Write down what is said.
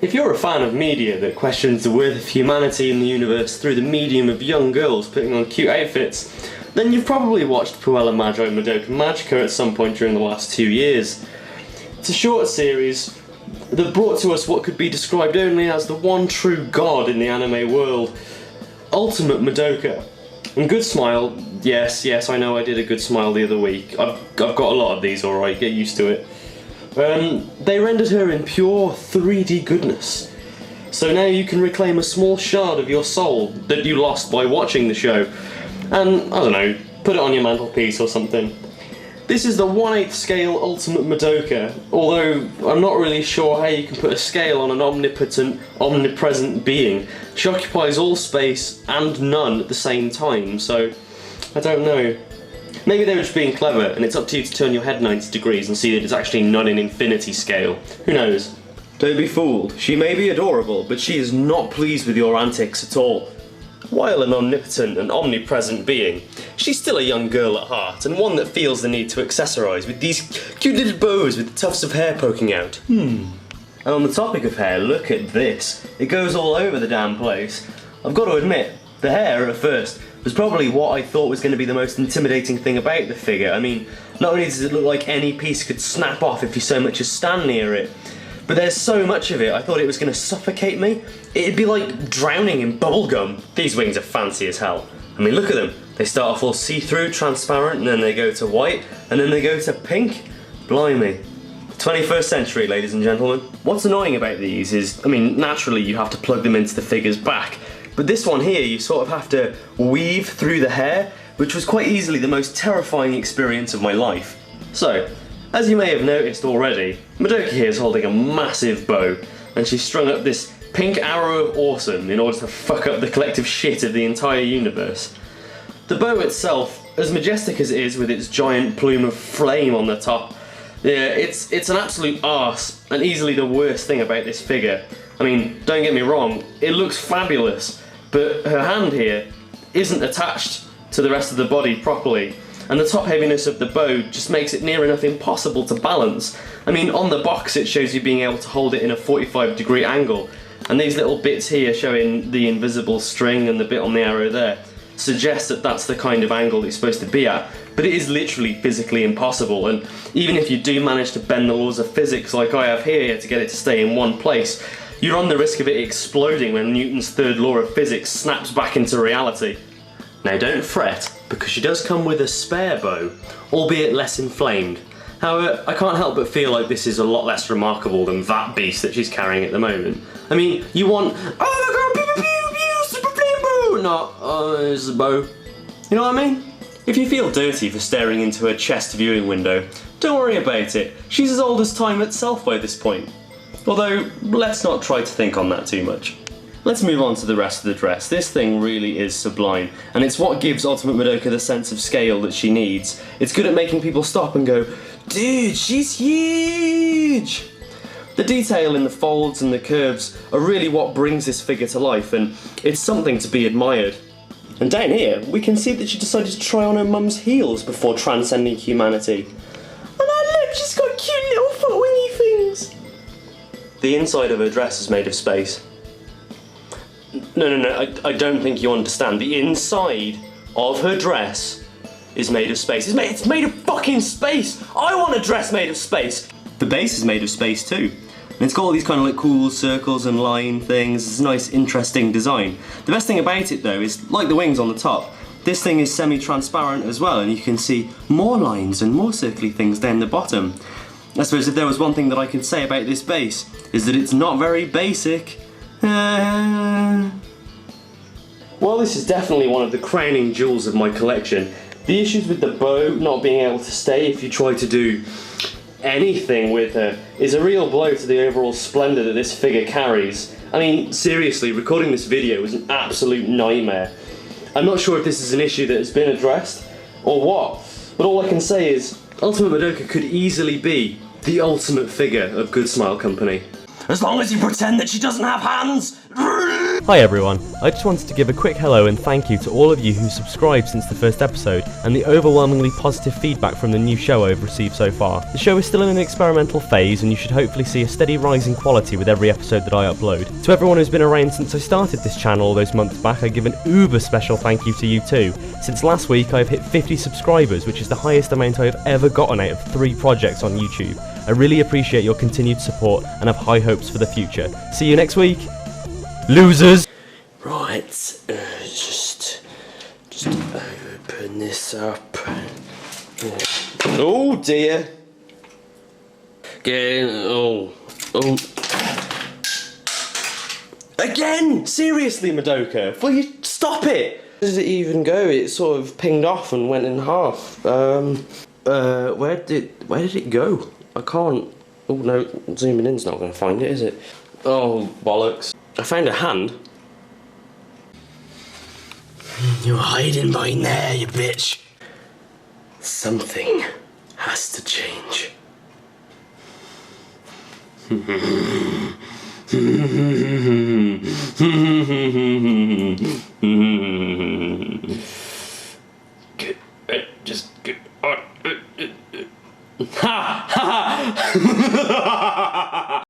If you're a fan of media that questions the worth of humanity in the universe through the medium of young girls putting on cute outfits, then you've probably watched Madoka Magica at some point during the last 2 years. It's a short series that brought to us what could be described only as the one true god in the anime world, Ultimate Madoka. And Good Smile, yes, I know I did a Good Smile the other week. I've got a lot of these, alright, get used to it. They rendered her in pure 3D goodness. So now you can reclaim a small shard of your soul that you lost by watching the show, and, I don't know, put it on your mantelpiece or something. This is the 1/8 scale Ultimate Madoka, although I'm not really sure how you can put a scale on an omnipotent, omnipresent being. She occupies all space and none at the same time, so I don't know. Maybe they were just being clever, and it's up to you to turn your head 90 degrees and see that it's actually none in infinity scale. Who knows? Don't be fooled. She may be adorable, but she is not pleased with your antics at all. While an omnipotent and omnipresent being, she's still a young girl at heart, and one that feels the need to accessorise with these cute little bows with tufts of hair poking out. And on the topic of hair, look at this. It goes all over the damn place. I've got to admit, the hair at first was probably what I thought was going to be the most intimidating thing about the figure. I mean, not only does it look like any piece could snap off if you so much as stand near it, but there's so much of it I thought it was going to suffocate me. It'd be like drowning in bubblegum. These wings are fancy as hell. I mean, look at them. They start off all see-through, transparent, and then they go to white, and then they go to pink. Blimey. 21st century, ladies and gentlemen. What's annoying about these is, I mean, naturally you have to plug them into the figure's back, but this one here, you sort of have to weave through the hair, which was quite easily the most terrifying experience of my life. So, as you may have noticed already, Madoka here is holding a massive bow, and she's strung up this pink arrow of awesome in order to fuck up the collective shit of the entire universe. The bow itself, as majestic as it is with its giant plume of flame on the top, yeah, it's an absolute arse, and easily the worst thing about this figure. I mean, don't get me wrong, it looks fabulous, but her hand here isn't attached to the rest of the body properly, and the top heaviness of the bow just makes it near enough impossible to balance. I mean, on the box it shows you being able to hold it in a 45-degree angle, and these little bits here showing the invisible string and the bit on the arrow there suggest that that's the kind of angle it's supposed to be at, but it is literally physically impossible, and even if you do manage to bend the laws of physics like I have here to get it to stay in one place, you're on the risk of it exploding when Newton's third law of physics snaps back into reality. Now don't fret, because she does come with a spare bow, albeit less inflamed. However, I can't help but feel like this is a lot less remarkable than that beast that she's carrying at the moment. I mean, you want, oh my god, pew pew pew pew, super flame bow, not, oh, there's a bow. You know what I mean? If you feel dirty for staring into a chest viewing window, don't worry about it. She's as old as time itself by this point. Although, let's not try to think on that too much. Let's move on to the rest of the dress. This thing really is sublime, and it's what gives Ultimate Madoka the sense of scale that she needs. It's good at making people stop and go, dude, she's huge! The detail in the folds and the curves are really what brings this figure to life, and it's something to be admired. And down here, we can see that she decided to try on her mum's heels before transcending humanity. And look, she's got cute little foot wingy things! The inside of her dress is made of space. No, I don't think you understand. The inside of her dress is made of space. It's made of fucking space! I want a dress made of space! The base is made of space too. And it's got all these kind of like cool circles and line things. It's a nice, interesting design. The best thing about it though is, like the wings on the top, this thing is semi-transparent as well, and you can see more lines and more circly things down the bottom. I suppose if there was one thing that I can say about this base, is that it's not very basic. While this is definitely one of the crowning jewels of my collection, the issues with the bow not being able to stay if you try to do anything with her is a real blow to the overall splendour that this figure carries. I mean, seriously, recording this video was an absolute nightmare. I'm not sure if this is an issue that has been addressed, or what, but all I can say is, Ultimate Madoka could easily be the ultimate figure of Good Smile Company. As long as you pretend that she doesn't have hands! Hi everyone, I just wanted to give a quick hello and thank you to all of you who subscribed since the first episode and the overwhelmingly positive feedback from the new show I've received so far. The show is still in an experimental phase and you should hopefully see a steady rise in quality with every episode that I upload. To everyone who's been around since I started this channel all those months back, I give an uber special thank you to you too. Since last week I've hit 50 subscribers, which is the highest amount I have ever gotten out of 3 projects on YouTube. I really appreciate your continued support and have high hopes for the future. See you next week, losers! Right, just open this up. Oh dear. Again, oh. Again! Seriously, Madoka, will you stop it? Where did it even go? It sort of pinged off and went in half. Where did it go? I can't. Oh no, zooming in's not going to find it, is it? Oh, bollocks. I found a hand. You're hiding behind there, you bitch. Something has to change. Just get on. Ha ha!